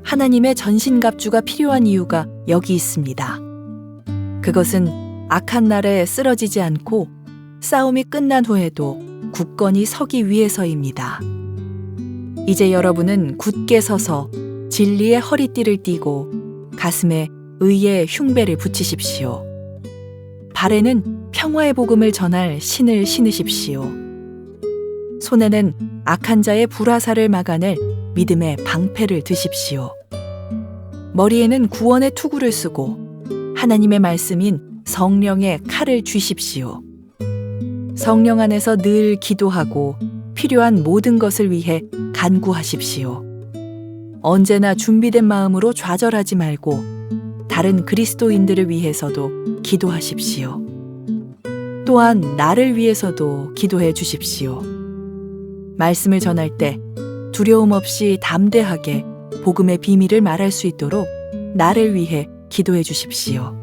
하나님의 전신갑주가 필요한 이유가 여기 있습니다. 그것은 악한 날에 쓰러지지 않고 싸움이 끝난 후에도 굳건히 서기 위해서입니다. 이제 여러분은 굳게 서서 진리의 허리띠를 띠고 가슴에 의의 흉배를 붙이십시오. 발에는 평화의 복음을 전할 신을 신으십시오. 손에는 악한 자의 불화살을 막아낼 믿음의 방패를 드십시오. 머리에는 구원의 투구를 쓰고 하나님의 말씀인 성령의 칼을 쥐십시오. 성령 안에서 늘 기도하고 필요한 모든 것을 위해 간구하십시오. 언제나 준비된 마음으로 좌절하지 말고 다른 그리스도인들을 위해서도 기도하십시오. 또한 나를 위해서도 기도해 주십시오. 말씀을 전할 때 두려움 없이 담대하게 복음의 비밀을 말할 수 있도록 나를 위해 기도해 주십시오.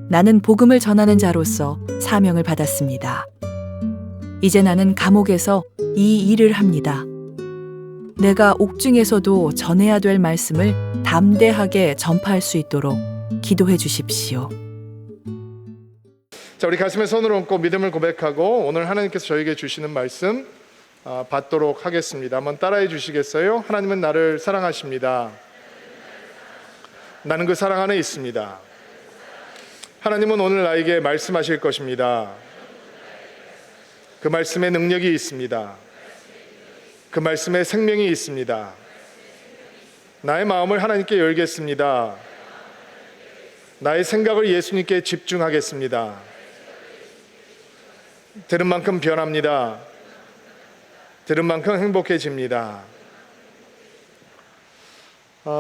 나는 복음을 전하는 자로서 사명을 받았습니다. 이제 나는 감옥에서 이 일을 합니다. 내가 옥중에서도 전해야 될 말씀을 담대하게 전파할 수 있도록 기도해 주십시오. 자, 우리 가슴에 손을 얹고 믿음을 고백하고 오늘 하나님께서 저에게 주시는 말씀 받도록 하겠습니다. 한번 따라해 주시겠어요? 하나님은 나를 사랑하십니다. 나는 그 사랑 안에 있습니다. 하나님은 오늘 나에게 말씀하실 것입니다. 그 말씀에 능력이 있습니다. 그 말씀에 생명이 있습니다. 나의 마음을 하나님께 열겠습니다. 나의 생각을 예수님께 집중하겠습니다. 들은 만큼 변합니다. 들은 만큼 행복해집니다.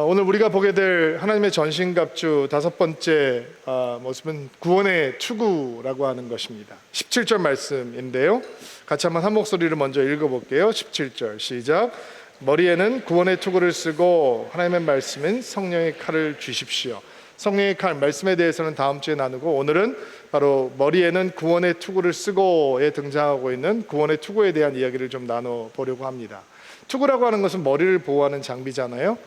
오늘 우리가 보게 될 하나님의 전신갑주 다섯 번째 모습은 구원의 투구라고 하는 것입니다. 17절 말씀인데요, 같이 한번 한 목소리를 먼저 읽어볼게요. 17절 시작. 머리에는 구원의 투구를 쓰고 하나님의 말씀인 성령의 칼을 쥐십시오. 성령의 칼, 말씀에 대해서는 다음 주에 나누고, 오늘은 바로 머리에는 구원의 투구를 쓰고에 등장하고 있는 구원의 투구에 대한 이야기를 좀 나눠보려고 합니다. 투구라고 하는 것은 머리를 보호하는 장비잖아요.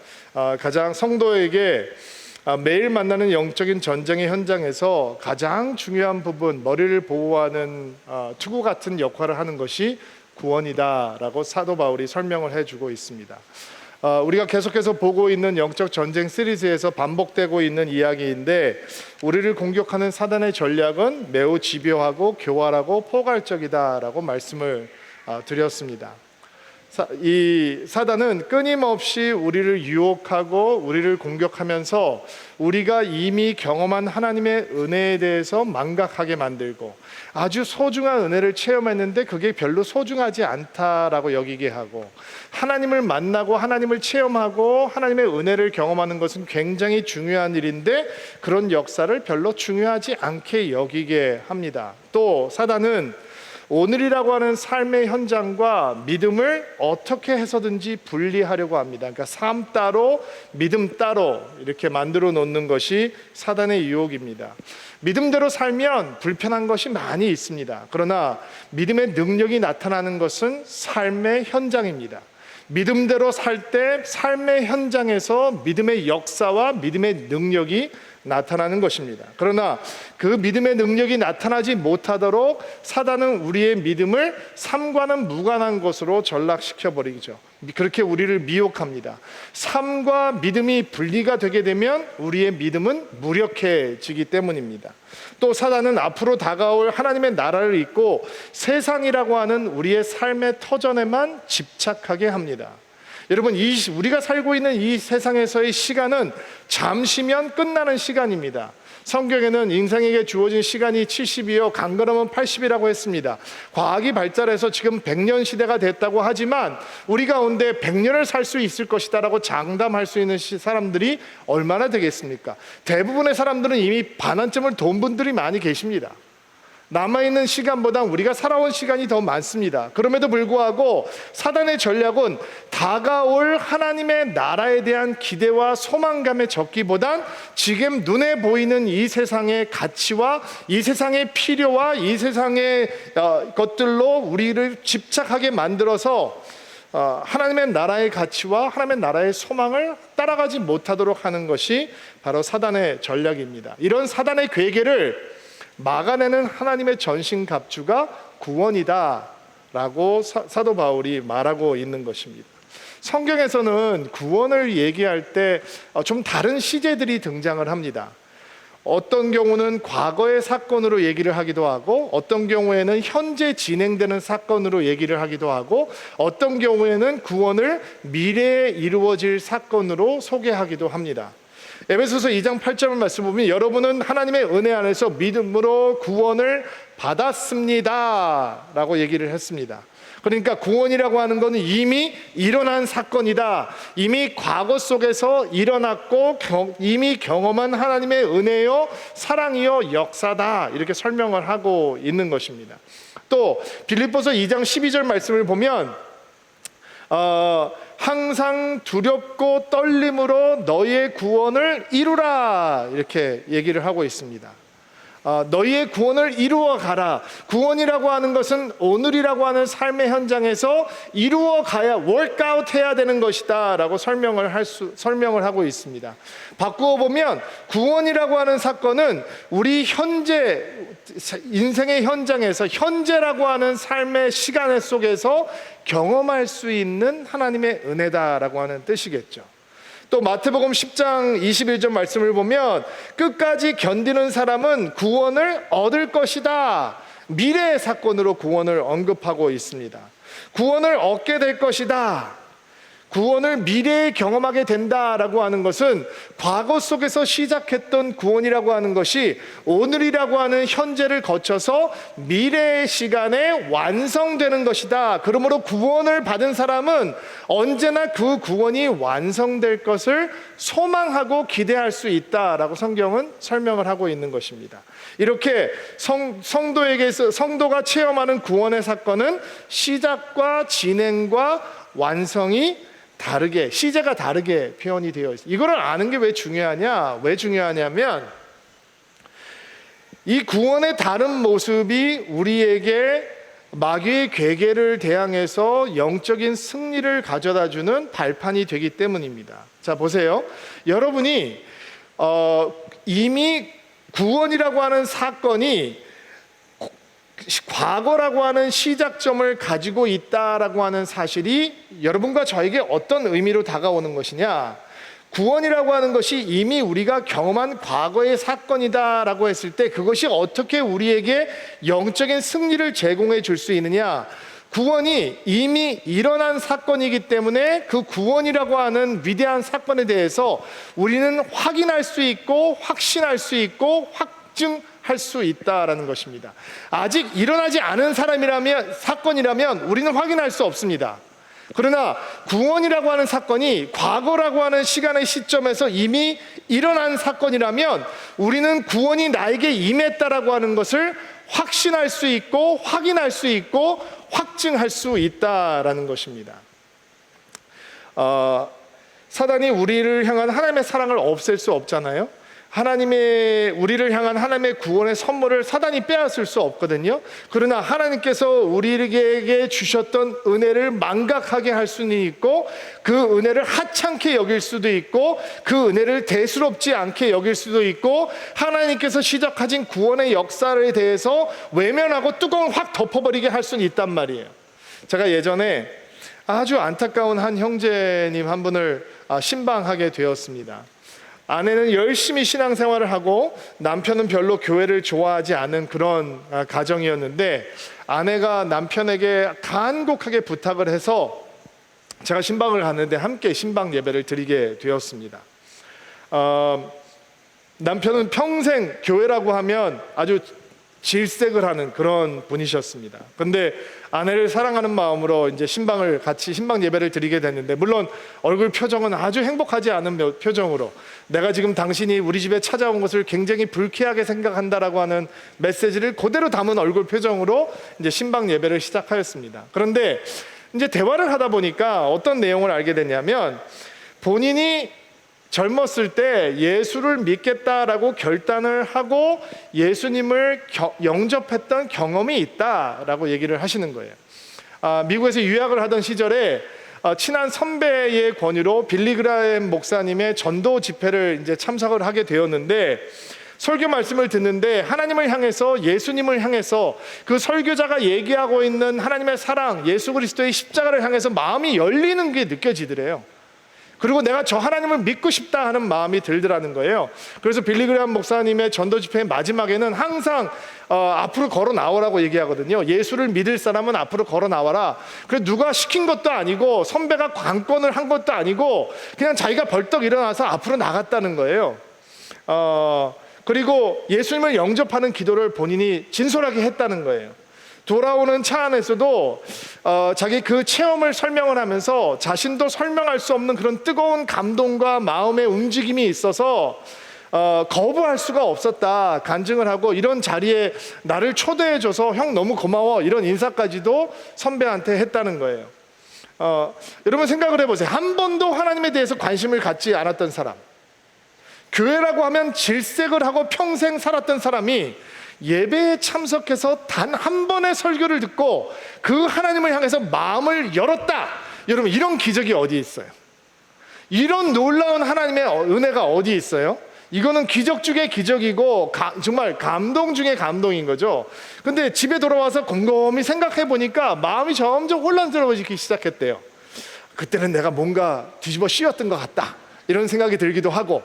가장 성도에게 매일 만나는 영적인 전쟁의 현장에서 가장 중요한 부분, 머리를 보호하는 투구 같은 역할을 하는 것이 구원이다라고 사도 바울이 설명을 해주고 있습니다. 우리가 계속해서 보고 있는 영적 전쟁 시리즈에서 반복되고 있는 이야기인데, 우리를 공격하는 사단의 전략은 매우 집요하고 교활하고 포괄적이다라고 말씀을 드렸습니다. 이 사단은 끊임없이 우리를 유혹하고 우리를 공격하면서 우리가 이미 경험한 하나님의 은혜에 대해서 망각하게 만들고, 아주 소중한 은혜를 체험했는데 그게 별로 소중하지 않다라고 여기게 하고, 하나님을 만나고 하나님을 체험하고 하나님의 은혜를 경험하는 것은 굉장히 중요한 일인데 그런 역사를 별로 중요하지 않게 여기게 합니다. 또 사단은 오늘이라고 하는 삶의 현장과 믿음을 어떻게 해서든지 분리하려고 합니다. 그러니까 삶 따로 믿음 따로 이렇게 만들어 놓는 것이 사단의 유혹입니다. 믿음대로 살면 불편한 것이 많이 있습니다. 그러나 믿음의 능력이 나타나는 것은 삶의 현장입니다. 믿음대로 살 때 삶의 현장에서 믿음의 역사와 믿음의 능력이 나타나는 것입니다. 그러나 그 믿음의 능력이 나타나지 못하도록 사단은 우리의 믿음을 삶과는 무관한 것으로 전락시켜 버리죠. 그렇게 우리를 미혹합니다. 삶과 믿음이 분리가 되게 되면 우리의 믿음은 무력해지기 때문입니다. 또 사단은 앞으로 다가올 하나님의 나라를 잊고 세상이라고 하는 우리의 삶의 터전에만 집착하게 합니다. 여러분, 우리가 살고 있는 이 세상에서의 시간은 잠시면 끝나는 시간입니다. 성경에는 인생에게 주어진 시간이 70이요 강건하면 80이라고 했습니다. 과학이 발달해서 지금 100년 시대가 됐다고 하지만 우리 가운데 100년을 살 수 있을 것이다 라고 장담할 수 있는 사람들이 얼마나 되겠습니까? 대부분의 사람들은 이미 반환점을 돈 분들이 많이 계십니다. 남아있는 시간보다 우리가 살아온 시간이 더 많습니다. 그럼에도 불구하고 사단의 전략은 다가올 하나님의 나라에 대한 기대와 소망감에 적기보단 지금 눈에 보이는 이 세상의 가치와 이 세상의 필요와 이 세상의 것들로 우리를 집착하게 만들어서 하나님의 나라의 가치와 하나님의 나라의 소망을 따라가지 못하도록 하는 것이 바로 사단의 전략입니다. 이런 사단의 괴계를 막아내는 하나님의 전신갑주가 구원이다 라고 사도 바울이 말하고 있는 것입니다. 성경에서는 구원을 얘기할 때 좀 다른 시제들이 등장을 합니다. 어떤 경우는 과거의 사건으로 얘기를 하기도 하고, 어떤 경우에는 현재 진행되는 사건으로 얘기를 하기도 하고, 어떤 경우에는 구원을 미래에 이루어질 사건으로 소개하기도 합니다. 에베소서 2장 8절 말씀 보면 여러분은 하나님의 은혜 안에서 믿음으로 구원을 받았습니다 라고 얘기를 했습니다. 그러니까 구원이라고 하는 것은 이미 일어난 사건이다. 이미 과거 속에서 일어났고 이미 경험한 하나님의 은혜요 사랑이요 역사다, 이렇게 설명을 하고 있는 것입니다. 또 빌립보서 2장 12절 말씀을 보면 항상 두렵고 떨림으로 너희의 구원을 이루라, 이렇게 얘기를 하고 있습니다. 너희의 구원을 이루어 가라. 구원이라고 하는 것은 오늘이라고 하는 삶의 현장에서 이루어 가야, 월크아웃 해야 되는 것이다 라고 설명을 하고 있습니다. 바꾸어 보면 구원이라고 하는 사건은 우리 현재 인생의 현장에서 현재라고 하는 삶의 시간 속에서 경험할 수 있는 하나님의 은혜다라고 하는 뜻이겠죠. 또 마태복음 10장 21절 말씀을 보면 끝까지 견디는 사람은 구원을 얻을 것이다. 미래의 사건으로 구원을 언급하고 있습니다. 구원을 얻게 될 것이다. 구원을 미래에 경험하게 된다라고 하는 것은 과거 속에서 시작했던 구원이라고 하는 것이 오늘이라고 하는 현재를 거쳐서 미래의 시간에 완성되는 것이다. 그러므로 구원을 받은 사람은 언제나 그 구원이 완성될 것을 소망하고 기대할 수 있다라고 성경은 설명을 하고 있는 것입니다. 이렇게 성도가 체험하는 구원의 사건은 시작과 진행과 완성이 다르게, 시제가 다르게 표현이 되어 있습니다. 이거를 아는 게 왜 중요하냐? 왜 중요하냐면 이 구원의 다른 모습이 우리에게 마귀의 괴계를 대항해서 영적인 승리를 가져다주는 발판이 되기 때문입니다. 자, 보세요. 여러분이 이미 구원이라고 하는 사건이 과거라고 하는 시작점을 가지고 있다라고 하는 사실이 여러분과 저에게 어떤 의미로 다가오는 것이냐? 구원이라고 하는 것이 이미 우리가 경험한 과거의 사건이다라고 했을 때 그것이 어떻게 우리에게 영적인 승리를 제공해 줄 수 있느냐? 구원이 이미 일어난 사건이기 때문에 그 구원이라고 하는 위대한 사건에 대해서 우리는 확인할 수 있고 확신할 수 있고 확증할 수 있다라는 것입니다. 아직 일어나지 않은 사건이라면 우리는 확인할 수 없습니다. 그러나 구원이라고 하는 사건이 과거라고 하는 시간의 시점에서 이미 일어난 사건이라면 우리는 구원이 나에게 임했다라고 하는 것을 확신할 수 있고 확인할 수 있고 확증할 수 있다라는 것입니다. 사단이 우리를 향한 하나님의 사랑을 없앨 수 없잖아요. 우리를 향한 하나님의 구원의 선물을 사단이 빼앗을 수 없거든요. 그러나 하나님께서 우리에게 주셨던 은혜를 망각하게 할 수는 있고, 그 은혜를 하찮게 여길 수도 있고, 그 은혜를 대수롭지 않게 여길 수도 있고, 하나님께서 시작하신 구원의 역사에 대해서 외면하고 뚜껑을 확 덮어버리게 할 수는 있단 말이에요. 제가 예전에 아주 안타까운 한 형제님 한 분을 신방하게 되었습니다. 아내는 열심히 신앙생활을 하고 남편은 별로 교회를 좋아하지 않은 그런 가정이었는데, 아내가 남편에게 간곡하게 부탁을 해서 제가 신방을 갔는데 함께 신방 예배를 드리게 되었습니다. 남편은 평생 교회라고 하면 아주 질색을 하는 그런 분이셨습니다. 근데 아내를 사랑하는 마음으로 이제 같이 신방 예배를 드리게 됐는데, 물론 얼굴 표정은 아주 행복하지 않은 표정으로, 내가 지금 당신이 우리 집에 찾아온 것을 굉장히 불쾌하게 생각한다라고 하는 메시지를 그대로 담은 얼굴 표정으로 이제 신방 예배를 시작하였습니다. 그런데 이제 대화를 하다 보니까 어떤 내용을 알게 됐냐면, 본인이 젊었을 때 예수를 믿겠다라고 결단을 하고 예수님을 영접했던 경험이 있다라고 얘기를 하시는 거예요. 미국에서 유학을 하던 시절에 친한 선배의 권유로 빌리그라햄 목사님의 전도 집회를 이제 참석을 하게 되었는데, 설교 말씀을 듣는데 하나님을 향해서, 예수님을 향해서, 그 설교자가 얘기하고 있는 하나님의 사랑, 예수 그리스도의 십자가를 향해서 마음이 열리는 게 느껴지더래요. 그리고 내가 저 하나님을 믿고 싶다 하는 마음이 들더라는 거예요. 그래서 빌리그레암 목사님의 전도 집회의 마지막에는 항상 앞으로 걸어 나오라고 얘기하거든요. 예수를 믿을 사람은 앞으로 걸어 나와라. 그래서 누가 시킨 것도 아니고 선배가 관건을 한 것도 아니고 그냥 자기가 벌떡 일어나서 앞으로 나갔다는 거예요. 그리고 예수님을 영접하는 기도를 본인이 진솔하게 했다는 거예요. 돌아오는 차 안에서도 자기 그 체험을 설명을 하면서 자신도 설명할 수 없는 그런 뜨거운 감동과 마음의 움직임이 있어서 거부할 수가 없었다 간증을 하고, 이런 자리에 나를 초대해줘서 형 너무 고마워 이런 인사까지도 선배한테 했다는 거예요. 여러분 생각을 해보세요. 한 번도 하나님에 대해서 관심을 갖지 않았던 사람, 교회라고 하면 질색을 하고 평생 살았던 사람이 예배에 참석해서 단 한 번의 설교를 듣고 그 하나님을 향해서 마음을 열었다. 여러분, 이런 기적이 어디 있어요? 이런 놀라운 하나님의 은혜가 어디 있어요? 이거는 기적 중에 기적이고 정말 감동 중에 감동인 거죠. 근데 집에 돌아와서 곰곰이 생각해 보니까 마음이 점점 혼란스러워지기 시작했대요. 그때는 내가 뭔가 뒤집어 씌웠던 것 같다, 이런 생각이 들기도 하고,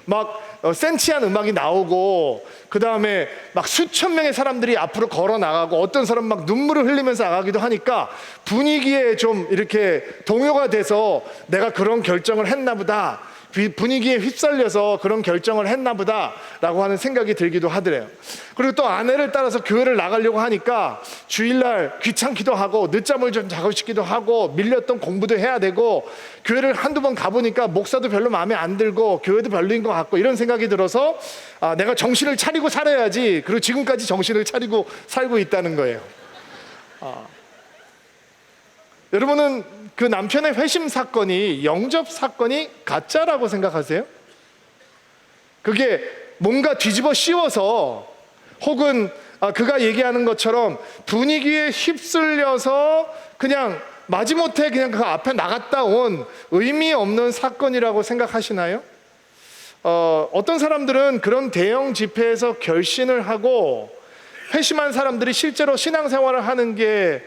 막 센치한 음악이 나오고, 그 다음에 막 수천 명의 사람들이 앞으로 걸어 나가고, 어떤 사람 막 눈물을 흘리면서 나가기도 하니까 분위기에 좀 이렇게 동요가 돼서 내가 그런 결정을 했나 보다, 분위기에 휩쓸려서 그런 결정을 했나 보다 라고 하는 생각이 들기도 하더래요. 그리고 또 아내를 따라서 교회를 나가려고 하니까 주일날 귀찮기도 하고 늦잠을 좀 자고 싶기도 하고 밀렸던 공부도 해야 되고, 교회를 한두 번 가보니까 목사도 별로 마음에 안 들고 교회도 별로인 것 같고, 이런 생각이 들어서 내가 정신을 차리고 살아야지, 그리고 지금까지 정신을 차리고 살고 있다는 거예요. 여러분은 그 남편의 회심 사건이, 영접 사건이 가짜라고 생각하세요? 그게 뭔가 뒤집어 씌워서, 혹은 그가 얘기하는 것처럼 분위기에 휩쓸려서 그냥 마지못해 그냥 그 앞에 나갔다 온 의미 없는 사건이라고 생각하시나요? 어떤 사람들은 그런 대형 집회에서 결신을 하고 회심한 사람들이 실제로 신앙생활을 하는 게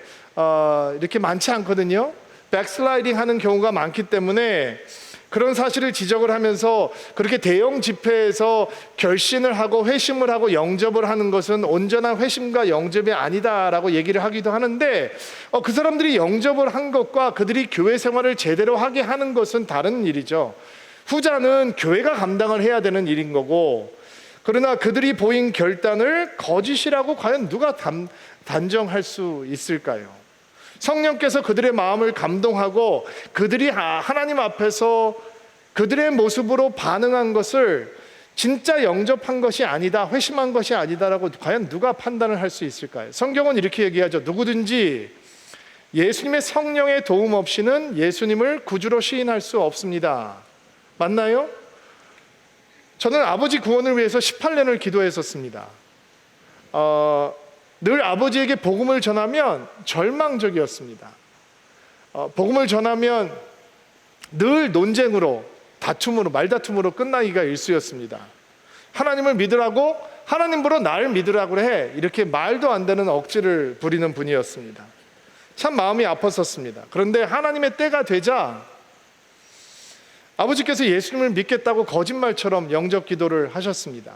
이렇게 많지 않거든요. 백슬라이딩 하는 경우가 많기 때문에 그런 사실을 지적을 하면서, 그렇게 대형 집회에서 결신을 하고 회심을 하고 영접을 하는 것은 온전한 회심과 영접이 아니다라고 얘기를 하기도 하는데, 그 사람들이 영접을 한 것과 그들이 교회 생활을 제대로 하게 하는 것은 다른 일이죠. 후자는 교회가 감당을 해야 되는 일인 거고, 그러나 그들이 보인 결단을 거짓이라고 과연 누가 단정할 수 있을까요? 성령께서 그들의 마음을 감동하고 그들이 하나님 앞에서 그들의 모습으로 반응한 것을 진짜 영접한 것이 아니다, 회심한 것이 아니다라고 과연 누가 판단을 할 수 있을까요? 성경은 이렇게 얘기하죠. 누구든지 예수님의 성령의 도움 없이는 예수님을 구주로 시인할 수 없습니다. 맞나요? 저는 아버지 구원을 위해서 18년을 기도했었습니다. 늘 아버지에게 복음을 전하면 절망적이었습니다. 복음을 전하면 늘 논쟁으로, 다툼으로, 말다툼으로 끝나기가 일쑤였습니다. 하나님을 믿으라고, 하나님보러 나를 믿으라고 해, 이렇게 말도 안 되는 억지를 부리는 분이었습니다. 참 마음이 아팠었습니다. 그런데 하나님의 때가 되자 아버지께서 예수님을 믿겠다고 거짓말처럼 영접 기도를 하셨습니다.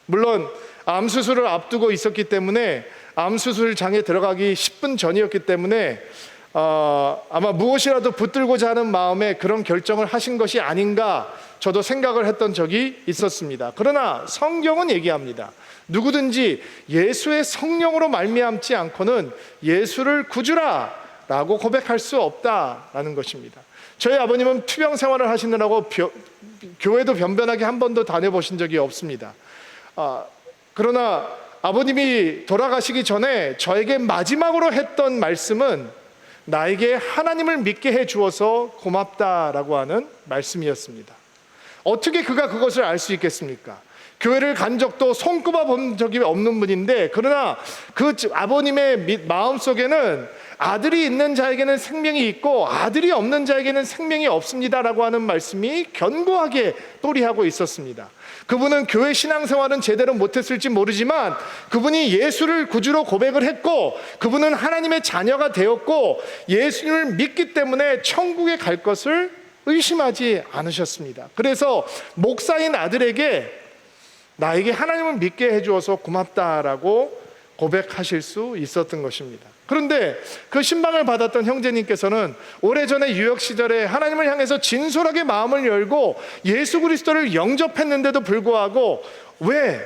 물론 암 수술을 앞두고 있었기 때문에, 암 수술장에 들어가기 10분 전이었기 때문에 아마 무엇이라도 붙들고자 하는 마음에 그런 결정을 하신 것이 아닌가 저도 생각을 했던 적이 있었습니다. 그러나 성경은 얘기합니다. 누구든지 예수의 성령으로 말미암지 않고는 예수를 구주라 라고 고백할 수 없다라는 것입니다. 저희 아버님은 투병 생활을 하시느라고 교회도 변변하게 한 번도 다녀보신 적이 없습니다. 그러나 아버님이 돌아가시기 전에 저에게 마지막으로 했던 말씀은 나에게 하나님을 믿게 해 주어서 고맙다라고 하는 말씀이었습니다. 어떻게 그가 그것을 알 수 있겠습니까? 교회를 간 적도 손꼽아 본 적이 없는 분인데, 그러나 그 아버님의 마음속에는 아들이 있는 자에게는 생명이 있고 아들이 없는 자에게는 생명이 없습니다라고 하는 말씀이 견고하게 또리하고 있었습니다. 그분은 교회 신앙생활은 제대로 못했을지 모르지만 그분이 예수를 구주로 고백을 했고 그분은 하나님의 자녀가 되었고 예수를 믿기 때문에 천국에 갈 것을 의심하지 않으셨습니다. 그래서 목사인 아들에게 나에게 하나님을 믿게 해주어서 고맙다라고 고백하실 수 있었던 것입니다. 그런데 그 신방을 받았던 형제님께서는 오래전에 유학 시절에 하나님을 향해서 진솔하게 마음을 열고 예수 그리스도를 영접했는데도 불구하고 왜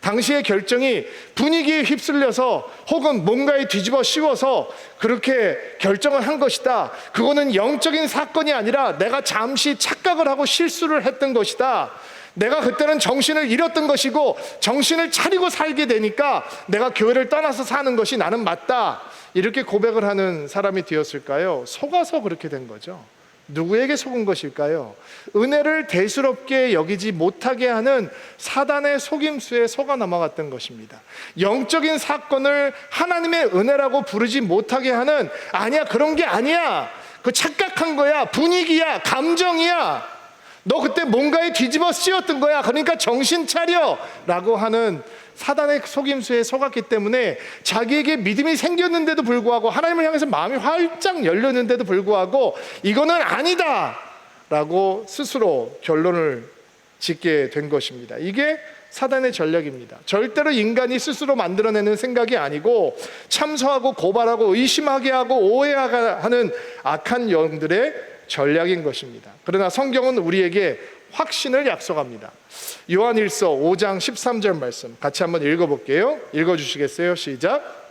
당시의 결정이 분위기에 휩쓸려서 혹은 뭔가에 뒤집어 씌워서 그렇게 결정을 한 것이다. 그거는 영적인 사건이 아니라 내가 잠시 착각을 하고 실수를 했던 것이다. 내가 그때는 정신을 잃었던 것이고 정신을 차리고 살게 되니까 내가 교회를 떠나서 사는 것이 나는 맞다. 이렇게 고백을 하는 사람이 되었을까요? 속아서 그렇게 된 거죠. 누구에게 속은 것일까요? 은혜를 대수롭게 여기지 못하게 하는 사단의 속임수에 속아 넘어갔던 것입니다. 영적인 사건을 하나님의 은혜라고 부르지 못하게 하는 아니야 그런 게 아니야. 그 착각한 거야. 분위기야. 감정이야. 너 그때 뭔가에 뒤집어 씌웠던 거야. 그러니까 정신 차려 라고 하는 사단의 속임수에 속았기 때문에 자기에게 믿음이 생겼는데도 불구하고 하나님을 향해서 마음이 활짝 열렸는데도 불구하고 이거는 아니다 라고 스스로 결론을 짓게 된 것입니다. 이게 사단의 전략입니다. 절대로 인간이 스스로 만들어내는 생각이 아니고 참소하고 고발하고 의심하게 하고 오해하게 하는 악한 영들의 전략인 것입니다. 그러나 성경은 우리에게 확신을 약속합니다. 요한일서 5장 13절 말씀 같이 한번 읽어볼게요. 읽어주시겠어요? 시작.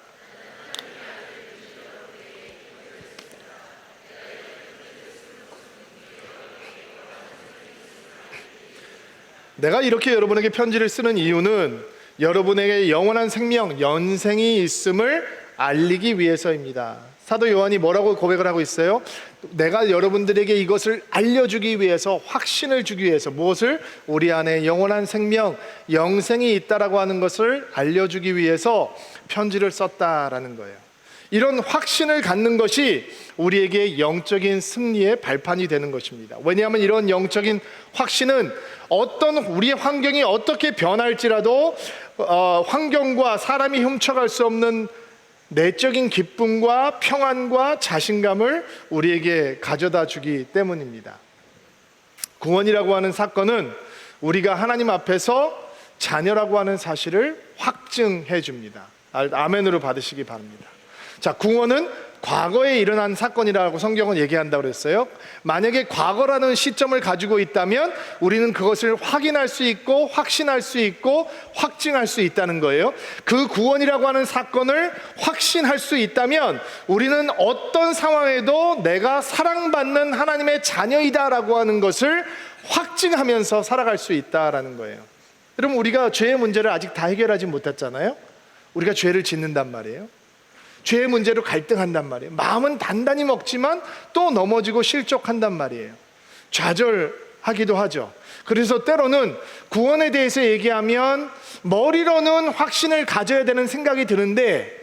내가 이렇게 여러분에게 편지를 쓰는 이유는 여러분에게 영원한 생명, 연생이 있음을 알리기 위해서입니다. 사도 요한이 뭐라고 고백을 하고 있어요? 내가 여러분들에게 이것을 알려주기 위해서, 확신을 주기 위해서, 무엇을? 우리 안에 영원한 생명, 영생이 있다라고 하는 것을 알려주기 위해서 편지를 썼다라는 거예요. 이런 확신을 갖는 것이 우리에게 영적인 승리의 발판이 되는 것입니다. 왜냐하면 이런 영적인 확신은 어떤 우리의 환경이 어떻게 변할지라도 환경과 사람이 훔쳐갈 수 없는 내적인 기쁨과 평안과 자신감을 우리에게 가져다 주기 때문입니다. 구원이라고 하는 사건은 우리가 하나님 앞에서 자녀라고 하는 사실을 확증해 줍니다. 아멘으로 받으시기 바랍니다. 자, 구원은 과거에 일어난 사건이라고 성경은 얘기한다고 그랬어요. 만약에 과거라는 시점을 가지고 있다면 우리는 그것을 확인할 수 있고 확신할 수 있고 확증할 수 있다는 거예요. 그 구원이라고 하는 사건을 확신할 수 있다면 우리는 어떤 상황에도 내가 사랑받는 하나님의 자녀이다라고 하는 것을 확증하면서 살아갈 수 있다라는 거예요. 여러분, 우리가 죄의 문제를 아직 다 해결하지 못했잖아요. 우리가 죄를 짓는단 말이에요. 죄의 문제로 갈등한단 말이에요. 마음은 단단히 먹지만 또 넘어지고 실족한단 말이에요. 좌절하기도 하죠. 그래서 때로는 구원에 대해서 얘기하면 머리로는 확신을 가져야 되는 생각이 드는데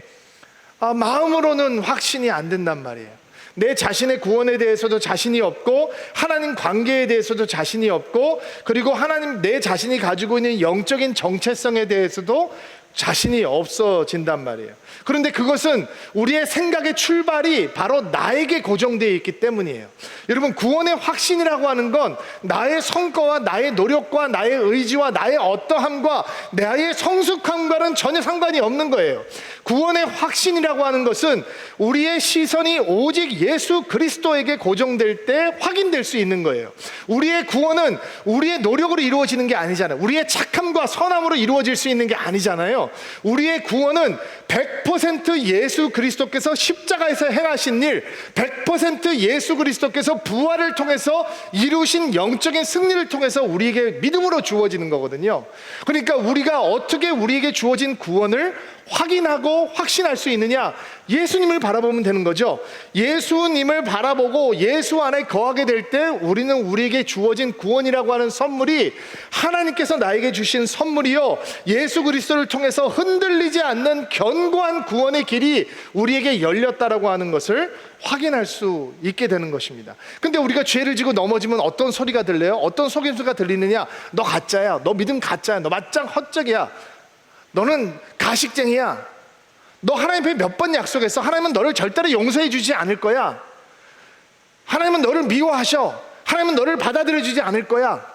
마음으로는 확신이 안 된단 말이에요. 내 자신의 구원에 대해서도 자신이 없고 하나님 관계에 대해서도 자신이 없고 그리고 하나님 내 자신이 가지고 있는 영적인 정체성에 대해서도 자신이 없어진단 말이에요. 그런데 그것은 우리의 생각의 출발이 바로 나에게 고정되어 있기 때문이에요. 여러분, 구원의 확신이라고 하는 건 나의 성과와 나의 노력과 나의 의지와 나의 어떠함과 나의 성숙함과는 전혀 상관이 없는 거예요. 구원의 확신이라고 하는 것은 우리의 시선이 오직 예수 그리스도에게 고정될 때 확인될 수 있는 거예요. 우리의 구원은 우리의 노력으로 이루어지는 게 아니잖아요. 우리의 착함과 선함으로 이루어질 수 있는 게 아니잖아요. 우리의 구원은 100% 예수 그리스도께서 십자가에서 행하신 일, 100% 예수 그리스도께서 부활을 통해서 이루신 영적인 승리를 통해서 우리에게 믿음으로 주어지는 거거든요. 그러니까 우리가 어떻게 우리에게 주어진 구원을 확인하고 확신할 수 있느냐? 예수님을 바라보면 되는 거죠. 예수님을 바라보고 예수 안에 거하게 될 때 우리는 우리에게 주어진 구원이라고 하는 선물이 하나님께서 나에게 주신 선물이요, 예수 그리스도를 통해서 흔들리지 않는 견고한 구원의 길이 우리에게 열렸다라고 하는 것을 확인할 수 있게 되는 것입니다. 근데 우리가 죄를 지고 넘어지면 어떤 소리가 들려요? 어떤 속임수가 들리느냐? 너 가짜야. 너 믿음 가짜야. 너 맞짱 헛적이야. 너는 가식쟁이야. 너 하나님 앞에 몇 번 약속했어. 하나님은 너를 절대로 용서해 주지 않을 거야. 하나님은 너를 미워하셔. 하나님은 너를 받아들여 주지 않을 거야.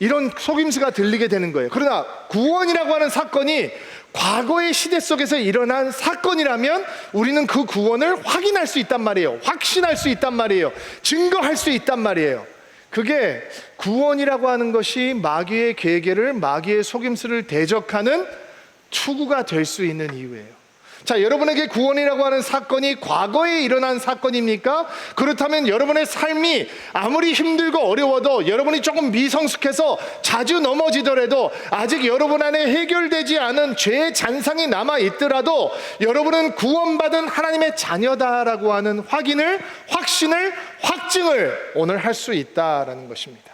이런 속임수가 들리게 되는 거예요. 그러나 구원이라고 하는 사건이 과거의 시대 속에서 일어난 사건이라면 우리는 그 구원을 확인할 수 있단 말이에요. 확신할 수 있단 말이에요. 증거할 수 있단 말이에요. 그게 구원이라고 하는 것이 마귀의 계계를, 마귀의 속임수를 대적하는 투구가 될 수 있는 이유예요. 자, 여러분에게 구원이라고 하는 사건이 과거에 일어난 사건입니까? 그렇다면 여러분의 삶이 아무리 힘들고 어려워도, 여러분이 조금 미성숙해서 자주 넘어지더라도, 아직 여러분 안에 해결되지 않은 죄의 잔상이 남아 있더라도 여러분은 구원받은 하나님의 자녀다라고 하는 확인을, 확신을, 확증을 오늘 할 수 있다라는 것입니다.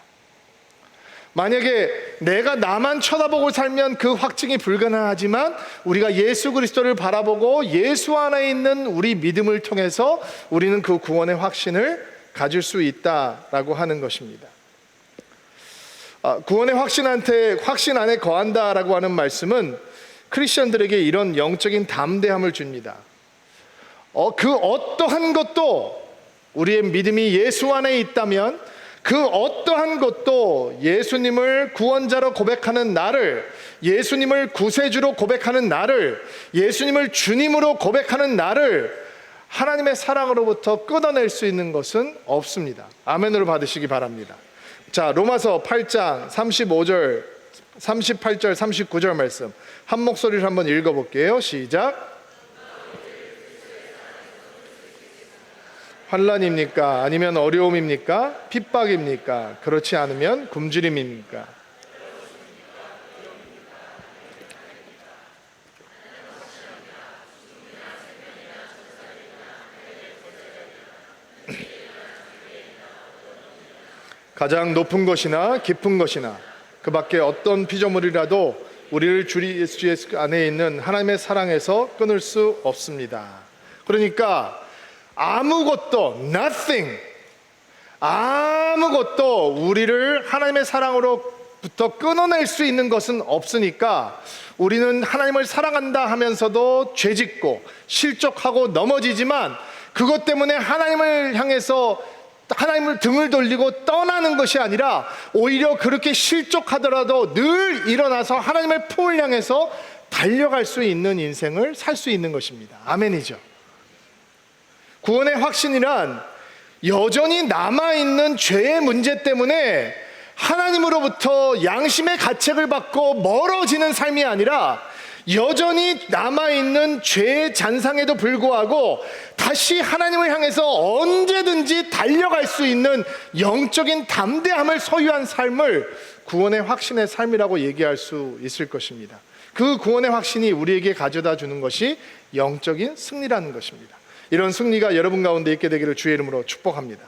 만약에 내가 나만 쳐다보고 살면 그 확증이 불가능하지만, 우리가 예수 그리스도를 바라보고 예수 안에 있는 우리 믿음을 통해서 우리는 그 구원의 확신을 가질 수 있다라고 하는 것입니다. 구원의 확신 안에 거한다라고 하는 말씀은 크리스천들에게 이런 영적인 담대함을 줍니다. 그 어떠한 것도 우리의 믿음이 예수 안에 있다면, 그 어떠한 것도 예수님을 구원자로 고백하는 나를, 예수님을 구세주로 고백하는 나를, 예수님을 주님으로 고백하는 나를 하나님의 사랑으로부터 끊어낼 수 있는 것은 없습니다. 아멘으로 받으시기 바랍니다. 자, 로마서 8장 35절, 38절, 39절 말씀 한 목소리를 한번 읽어볼게요. 시작. 환난입니까? 아니면 어려움입니까? 핍박입니까? 그렇지 않으면 굶주림입니까? 가장 높은 것이나 깊은 것이나 그 밖에 어떤 피조물이라도 우리를 주 예수 안에 있는 하나님의 사랑에서 끊을 수 없습니다. 그러니까 아무것도, nothing, 아무것도 우리를 하나님의 사랑으로부터 끊어낼 수 있는 것은 없으니까 우리는 하나님을 사랑한다 하면서도 죄짓고 실족하고 넘어지지만, 그것 때문에 하나님을 향해서 하나님을 등을 돌리고 떠나는 것이 아니라 오히려 그렇게 실족하더라도 늘 일어나서 하나님의 품을 향해서 달려갈 수 있는 인생을 살 수 있는 것입니다. 아멘이죠. 구원의 확신이란 여전히 남아있는 죄의 문제 때문에 하나님으로부터 양심의 가책을 받고 멀어지는 삶이 아니라, 여전히 남아있는 죄의 잔상에도 불구하고 다시 하나님을 향해서 언제든지 달려갈 수 있는 영적인 담대함을 소유한 삶을 구원의 확신의 삶이라고 얘기할 수 있을 것입니다. 그 구원의 확신이 우리에게 가져다 주는 것이 영적인 승리라는 것입니다. 이런 승리가 여러분 가운데 있게 되기를 주의 이름으로 축복합니다.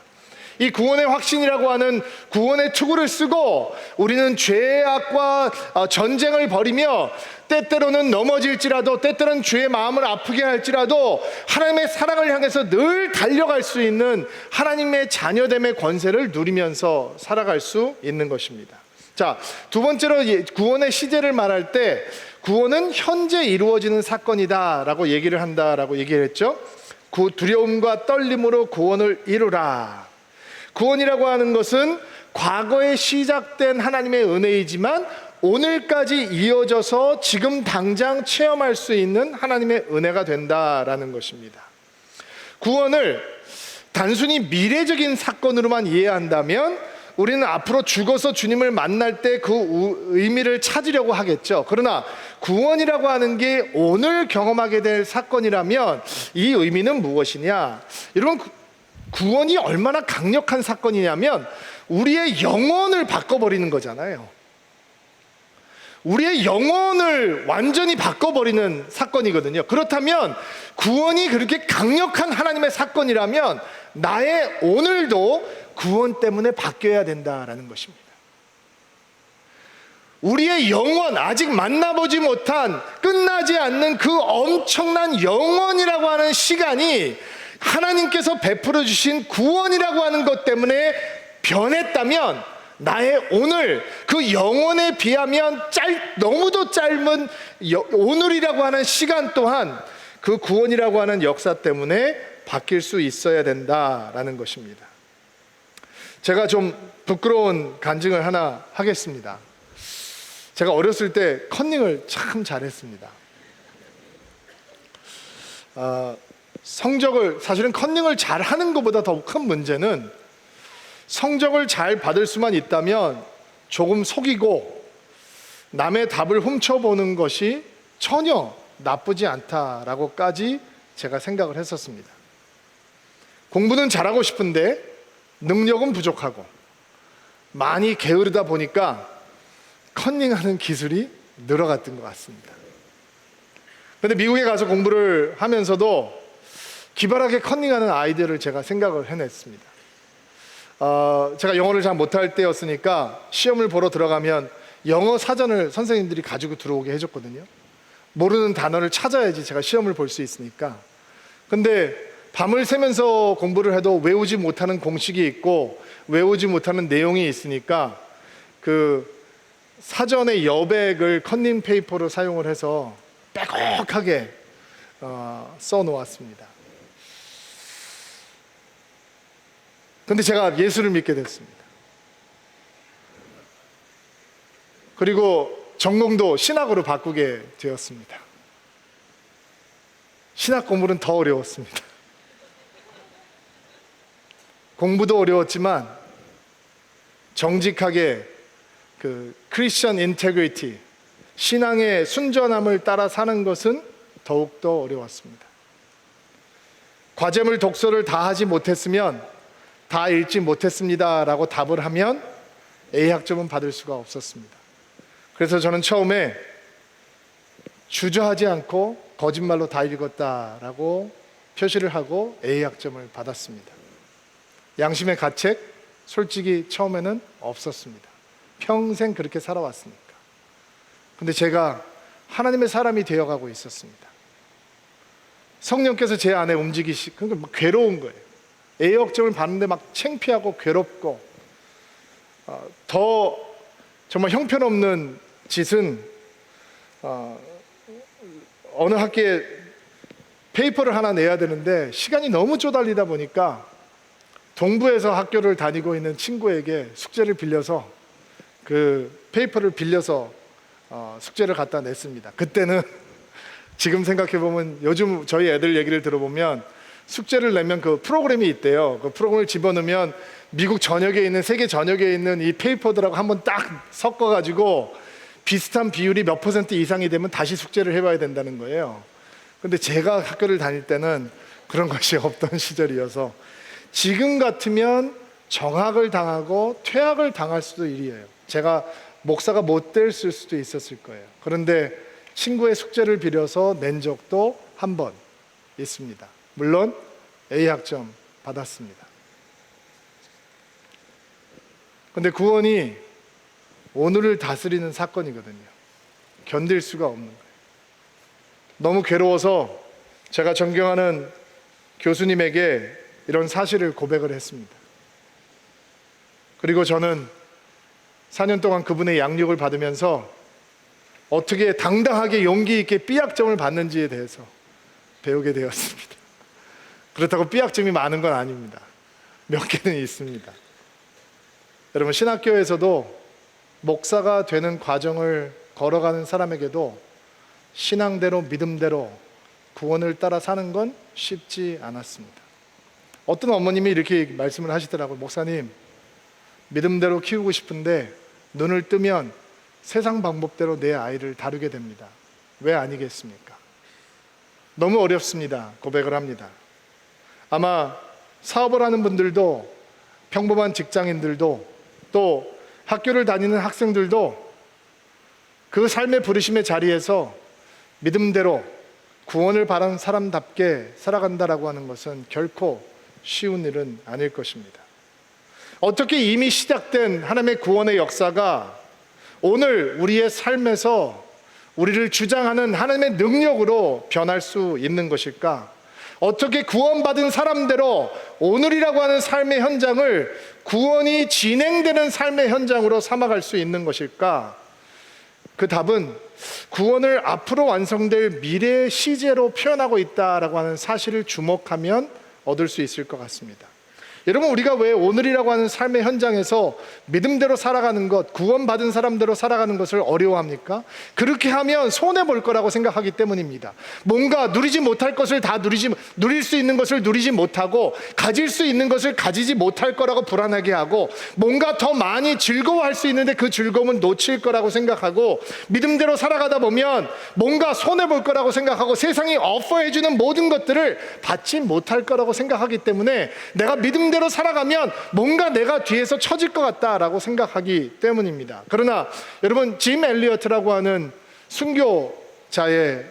이 구원의 확신이라고 하는 구원의 투구를 쓰고 우리는 죄악과 전쟁을 벌이며, 때때로는 넘어질지라도, 때때로는 죄의 마음을 아프게 할지라도 하나님의 사랑을 향해서 늘 달려갈 수 있는 하나님의 자녀됨의 권세를 누리면서 살아갈 수 있는 것입니다. 자, 두 번째로 구원의 시제를 말할 때 구원은 현재 이루어지는 사건이다 라고 얘기를 한다라고 얘기를 했죠. 그 두려움과 떨림으로 구원을 이루라. 구원이라고 하는 것은 과거에 시작된 하나님의 은혜이지만 오늘까지 이어져서 지금 당장 체험할 수 있는 하나님의 은혜가 된다라는 것입니다. 구원을 단순히 미래적인 사건으로만 이해한다면 우리는 앞으로 죽어서 주님을 만날 때 그 의미를 찾으려고 하겠죠. 그러나 구원이라고 하는 게 오늘 경험하게 될 사건이라면 이 의미는 무엇이냐? 여러분, 구원이 얼마나 강력한 사건이냐면 우리의 영혼을 바꿔버리는 거잖아요. 우리의 영혼을 완전히 바꿔버리는 사건이거든요. 그렇다면 구원이 그렇게 강력한 하나님의 사건이라면 나의 오늘도 구원 때문에 바뀌어야 된다라는 것입니다. 우리의 영원, 아직 만나보지 못한, 끝나지 않는 그 엄청난 영원이라고 하는 시간이 하나님께서 베풀어 주신 구원이라고 하는 것 때문에 변했다면 나의 오늘, 그 영원에 비하면 너무도 짧은 오늘이라고 하는 시간 또한 그 구원이라고 하는 역사 때문에 바뀔 수 있어야 된다라는 것입니다. 제가 좀 부끄러운 간증을 하나 하겠습니다. 제가 어렸을 때 컨닝을 참 잘했습니다. 사실은 컨닝을 잘하는 것보다 더 큰 문제는 성적을 잘 받을 수만 있다면 조금 속이고 남의 답을 훔쳐보는 것이 전혀 나쁘지 않다라고까지 제가 생각을 했었습니다. 공부는 잘하고 싶은데 능력은 부족하고 많이 게으르다 보니까 컨닝하는 기술이 늘어갔던 것 같습니다. 그런데 미국에 가서 공부를 하면서도 기발하게 컨닝하는 아이디어를 제가 생각을 해냈습니다. 제가 영어를 잘 못할 때였으니까 시험을 보러 들어가면 영어 사전을 선생님들이 가지고 들어오게 해줬거든요. 모르는 단어를 찾아야지 제가 시험을 볼 수 있으니까. 근데 밤을 새면서 공부를 해도 외우지 못하는 공식이 있고 외우지 못하는 내용이 있으니까 그 사전의 여백을 컨닝 페이퍼로 사용을 해서 빼곡하게 써놓았습니다. 근데 제가 예수를 믿게 됐습니다. 그리고 전공도 신학으로 바꾸게 되었습니다. 신학 공부는 더 어려웠습니다. 공부도 어려웠지만 정직하게 그 크리스천 인테그리티, 신앙의 순전함을 따라 사는 것은 더욱더 어려웠습니다. 과제물 독서를 다 하지 못했으면 다 읽지 못했습니다 라고 답을 하면 A학점은 받을 수가 없었습니다. 그래서 저는 처음에 주저하지 않고 거짓말로 다 읽었다라고 표시를 하고 A학점을 받았습니다. 양심의 가책, 솔직히 처음에는 없었습니다. 평생 그렇게 살아왔으니까. 근데 제가 하나님의 사람이 되어가고 있었습니다. 성령께서 제 안에 그러니까 막 괴로운 거예요. A학점을 받는데 막 창피하고 괴롭고, 더 정말 형편없는 짓은 어느 학기에 페이퍼를 하나 내야 되는데 시간이 너무 쪼달리다 보니까 동부에서 학교를 다니고 있는 친구에게 숙제를 빌려서 그 페이퍼를 빌려서 숙제를 갖다 냈습니다. 그때는 지금 생각해보면 요즘 저희 애들 얘기를 들어보면 숙제를 내면 그 프로그램이 있대요. 그 프로그램을 집어넣으면 미국 전역에 있는, 세계 전역에 있는 이 페이퍼들하고 한번 딱 섞어가지고 비슷한 비율이 몇 % 이상이 되면 다시 숙제를 해봐야 된다는 거예요. 근데 제가 학교를 다닐 때는 그런 것이 없던 시절이어서 지금 같으면 정학을 당하고 퇴학을 당할 수도 일이에요. 제가 목사가 못 됐을 수도 있었을 거예요. 그런데 친구의 숙제를 빌려서 낸 적도 한 번 있습니다. 물론 A학점 받았습니다. 근데 구원이 오늘을 다스리는 사건이거든요. 견딜 수가 없는 거예요. 너무 괴로워서 제가 존경하는 교수님에게 이런 사실을 고백을 했습니다. 그리고 저는 4년 동안 그분의 양육을 받으면서 어떻게 당당하게 용기 있게 B학점을 받는지에 대해서 배우게 되었습니다. 그렇다고 B학점이 많은 건 아닙니다. 몇 개는 있습니다. 여러분, 신학교에서도 목사가 되는 과정을 걸어가는 사람에게도 신앙대로 믿음대로 구원을 따라 사는 건 쉽지 않았습니다. 어떤 어머님이 이렇게 말씀을 하시더라고요. 목사님, 믿음대로 키우고 싶은데 눈을 뜨면 세상 방법대로 내 아이를 다루게 됩니다. 왜 아니겠습니까? 너무 어렵습니다. 고백을 합니다. 아마 사업을 하는 분들도, 평범한 직장인들도, 또 학교를 다니는 학생들도 그 삶의 부르심의 자리에서 믿음대로 구원을 바라는 사람답게 살아간다라고 하는 것은 결코 쉬운 일은 아닐 것입니다. 어떻게 이미 시작된 하나님의 구원의 역사가 오늘 우리의 삶에서 우리를 주장하는 하나님의 능력으로 변할 수 있는 것일까? 어떻게 구원받은 사람대로 오늘이라고 하는 삶의 현장을 구원이 진행되는 삶의 현장으로 삼아갈 수 있는 것일까? 그 답은 구원을 앞으로 완성될 미래의 시제로 표현하고 있다라고 하는 사실을 주목하면 얻을 수 있을 것 같습니다. 여러분, 우리가 왜 오늘이라고 하는 삶의 현장에서 믿음대로 살아가는 것, 구원받은 사람대로 살아가는 것을 어려워합니까? 그렇게 하면 손해볼 거라고 생각하기 때문입니다. 뭔가 누리지 못할 것을 누릴 수 있는 것을 누리지 못하고 가질 수 있는 것을 가지지 못할 거라고 불안하게 하고, 뭔가 더 많이 즐거워할 수 있는데 그 즐거움은 놓칠 거라고 생각하고, 믿음대로 살아가다 보면 뭔가 손해볼 거라고 생각하고 세상이 오퍼해주는 모든 것들을 받지 못할 거라고 생각하기 때문에 내가 믿음대로 살아가면 뭔가 내가 뒤에서 처질 것 같다라고 생각하기 때문입니다. 그러나 여러분, 짐 엘리어트라고 하는 순교자의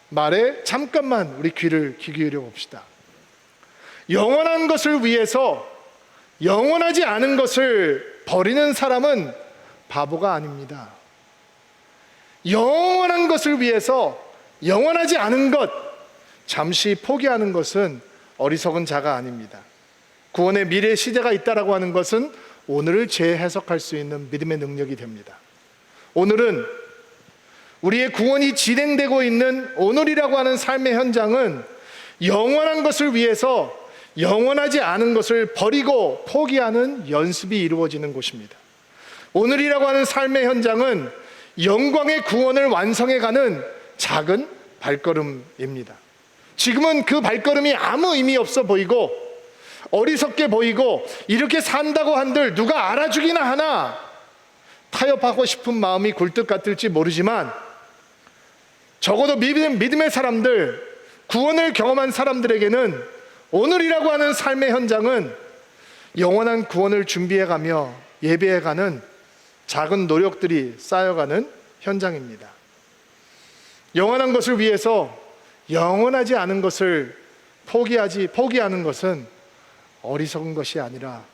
말에 잠깐만 우리 귀를 기울여 봅시다. 영원한 것을 위해서 영원하지 않은 것을 버리는 사람은 바보가 아닙니다. 영원한 것을 위해서 영원하지 않은 것 잠시 포기하는 것은 어리석은 자가 아닙니다. 구원의 미래 시대가 있다라고 하는 것은 오늘을 재해석할 수 있는 믿음의 능력이 됩니다. 오늘은 우리의 구원이 진행되고 있는 오늘이라고 하는 삶의 현장은 영원한 것을 위해서 영원하지 않은 것을 버리고 포기하는 연습이 이루어지는 곳입니다. 오늘이라고 하는 삶의 현장은 영광의 구원을 완성해가는 작은 발걸음입니다. 지금은 그 발걸음이 아무 의미 없어 보이고 어리석게 보이고, 이렇게 산다고 한들 누가 알아주기나 하나 타협하고 싶은 마음이 굴뚝 같을지 모르지만, 적어도 믿음의 사람들, 구원을 경험한 사람들에게는 오늘이라고 하는 삶의 현장은 영원한 구원을 준비해가며 예배해가는 작은 노력들이 쌓여가는 현장입니다. 영원한 것을 위해서 영원하지 않은 것을 포기하는 것은 어리석은 것이 아니라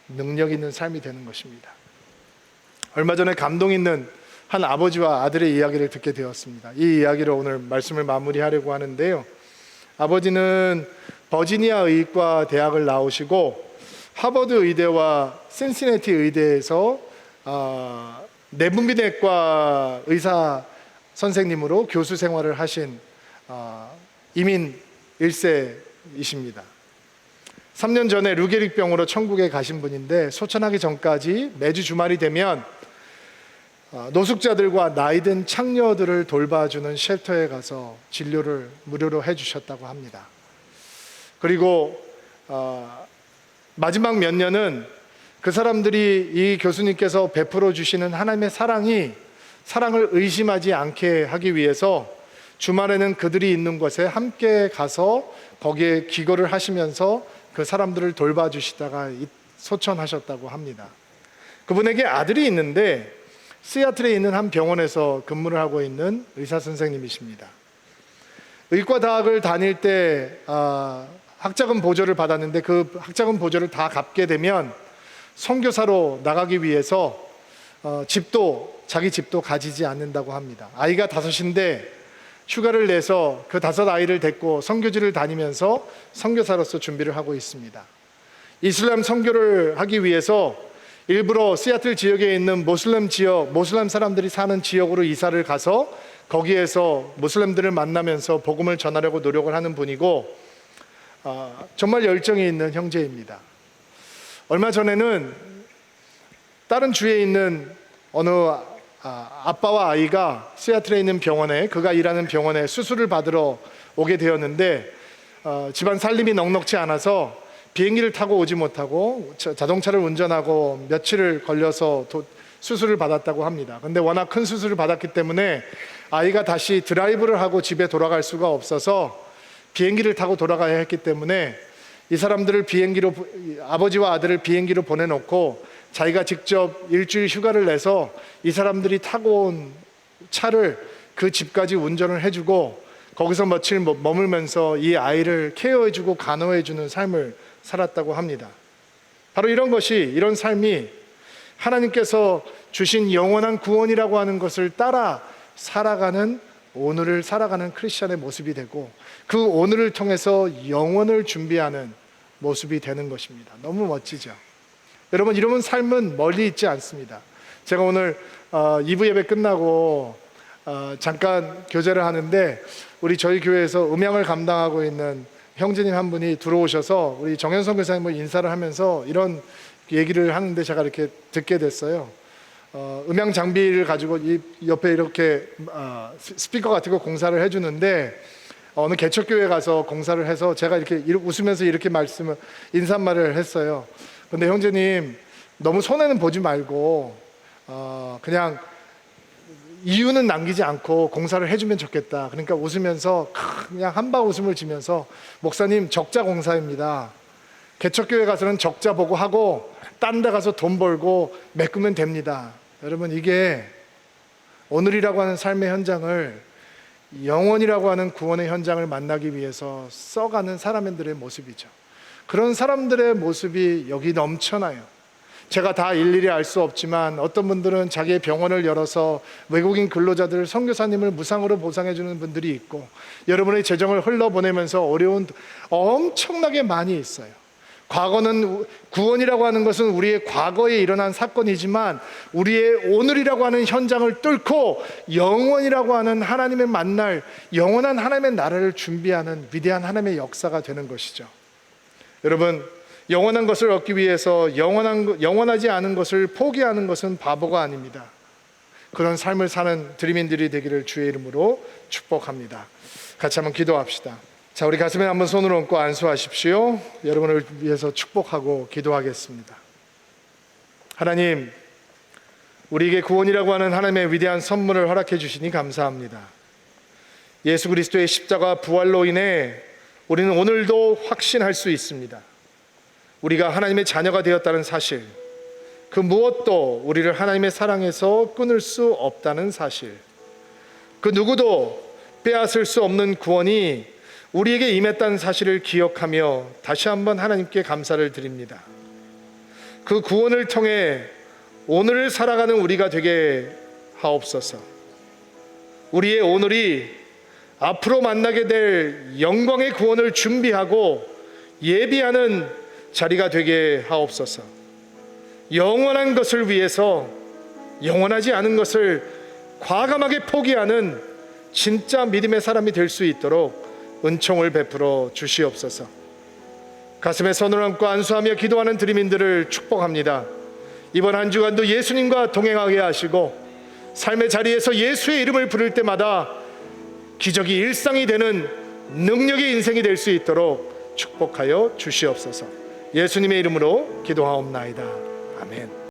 능력 있는 삶이 되는 것입니다. 얼마 전에 감동 있는 한 아버지와 아들의 이야기를 듣게 되었습니다. 이 이야기로 오늘 말씀을 마무리하려고 하는데요. 아버지는 버지니아 의과 대학을 나오시고 하버드 의대와 신시내티 의대에서 내분비내과 의사 선생님으로 교수 생활을 하신 이민 1세이십니다. 3년 전에 루게릭병으로 천국에 가신 분인데, 소천하기 전까지 매주 주말이 되면 노숙자들과 나이든 창녀들을 돌봐주는 쉘터에 가서 진료를 무료로 해주셨다고 합니다. 그리고 마지막 몇 년은 그 사람들이 이 교수님께서 베풀어 주시는 하나님의 사랑을 의심하지 않게 하기 위해서 주말에는 그들이 있는 곳에 함께 가서 거기에 기거를 하시면서 그 사람들을 돌봐주시다가 소천하셨다고 합니다. 그분에게 아들이 있는데 시애틀에 있는 한 병원에서 근무를 하고 있는 의사 선생님이십니다. 의과 대학을 다닐 때 학자금 보조를 받았는데 그 학자금 보조를 다 갚게 되면 선교사로 나가기 위해서 자기 집도 가지지 않는다고 합니다. 아이가 5인데 휴가를 내서 그 5 아이를 데리고 선교지를 다니면서 선교사로서 준비를 하고 있습니다. 이슬람 선교를 하기 위해서 일부러 시애틀 지역에 있는 모슬렘 사람들이 사는 지역으로 이사를 가서 거기에서 모슬렘들을 만나면서 복음을 전하려고 노력을 하는 분이고, 정말 열정이 있는 형제입니다. 얼마 전에는 다른 주에 있는 어느 아빠와 아이가 시애틀에 있는 병원에, 그가 일하는 병원에 수술을 받으러 오게 되었는데 집안 살림이 넉넉지 않아서 비행기를 타고 오지 못하고 자동차를 운전하고 며칠을 걸려서 수술을 받았다고 합니다. 근데 워낙 큰 수술을 받았기 때문에 아이가 다시 드라이브를 하고 집에 돌아갈 수가 없어서 비행기를 타고 돌아가야 했기 때문에 이 사람들을 아버지와 아들을 비행기로 보내놓고 자기가 직접 일주일 휴가를 내서 이 사람들이 타고 온 차를 그 집까지 운전을 해주고 거기서 며칠 머물면서 이 아이를 케어해주고 간호해주는 삶을 살았다고 합니다. 바로 이런 삶이 하나님께서 주신 영원한 구원이라고 하는 것을 따라 살아가는, 오늘을 살아가는 크리스천의 모습이 되고, 그 오늘을 통해서 영원을 준비하는 모습이 되는 것입니다. 너무 멋지죠? 여러분, 이런 삶은 멀리 있지 않습니다. 제가 오늘 2부 예배 끝나고 잠깐 교제를 하는데, 저희 교회에서 음향을 감당하고 있는 형제님 한 분이 들어오셔서 우리 정현성 교사님을 인사를 하면서 이런 얘기를 하는데 제가 이렇게 듣게 됐어요. 음향 장비를 가지고 이 옆에 이렇게 스피커 같은 거 공사를 해주는데, 어느 개척교회 가서 공사를 해서 제가 이렇게 웃으면서 이렇게 인사말을 했어요. 근데 형제님, 너무 손해는 보지 말고 그냥 이유는 남기지 않고 공사를 해주면 좋겠다. 그러니까 웃으면서 그냥 한바 웃음을 지면서, 목사님, 적자 공사입니다. 개척교회 가서는 적자 보고 하고 딴 데 가서 돈 벌고 메꾸면 됩니다. 여러분, 이게 오늘이라고 하는 삶의 현장을, 영원이라고 하는 구원의 현장을 만나기 위해서 써가는 사람들의 모습이죠. 그런 사람들의 모습이 여기 넘쳐나요. 제가 다 일일이 알 수 없지만 어떤 분들은 자기의 병원을 열어서 외국인 근로자들, 선교사님을 무상으로 보상해 주는 분들이 있고, 여러분의 재정을 흘러보내면서 어려운 엄청나게 많이 있어요. 과거는, 구원이라고 하는 것은 우리의 과거에 일어난 사건이지만 우리의 오늘이라고 하는 현장을 뚫고 영원이라고 하는 하나님을 만날, 영원한 하나님의 나라를 준비하는 위대한 하나님의 역사가 되는 것이죠. 여러분, 영원한 것을 얻기 위해서 영원하지 않은 것을 포기하는 것은 바보가 아닙니다. 그런 삶을 사는 드림인들이 되기를 주의 이름으로 축복합니다. 같이 한번 기도합시다. 자, 우리 가슴에 한번 손을 얹고 안수하십시오. 여러분을 위해서 축복하고 기도하겠습니다. 하나님, 우리에게 구원이라고 하는 하나님의 위대한 선물을 허락해 주시니 감사합니다. 예수 그리스도의 십자가 부활로 인해 우리는 오늘도 확신할 수 있습니다. 우리가 하나님의 자녀가 되었다는 사실, 그 무엇도 우리를 하나님의 사랑에서 끊을 수 없다는 사실, 그 누구도 빼앗을 수 없는 구원이 우리에게 임했다는 사실을 기억하며 다시 한번 하나님께 감사를 드립니다. 그 구원을 통해 오늘을 살아가는 우리가 되게 하옵소서. 우리의 오늘이 앞으로 만나게 될 영광의 구원을 준비하고 예비하는 자리가 되게 하옵소서. 영원한 것을 위해서 영원하지 않은 것을 과감하게 포기하는 진짜 믿음의 사람이 될 수 있도록 은총을 베풀어 주시옵소서. 가슴에 손을 얹고 안수하며 기도하는 드림인들을 축복합니다. 이번 한 주간도 예수님과 동행하게 하시고 삶의 자리에서 예수의 이름을 부를 때마다 기적이 일상이 되는 능력의 인생이 될 수 있도록 축복하여 주시옵소서. 예수님의 이름으로 기도하옵나이다. 아멘.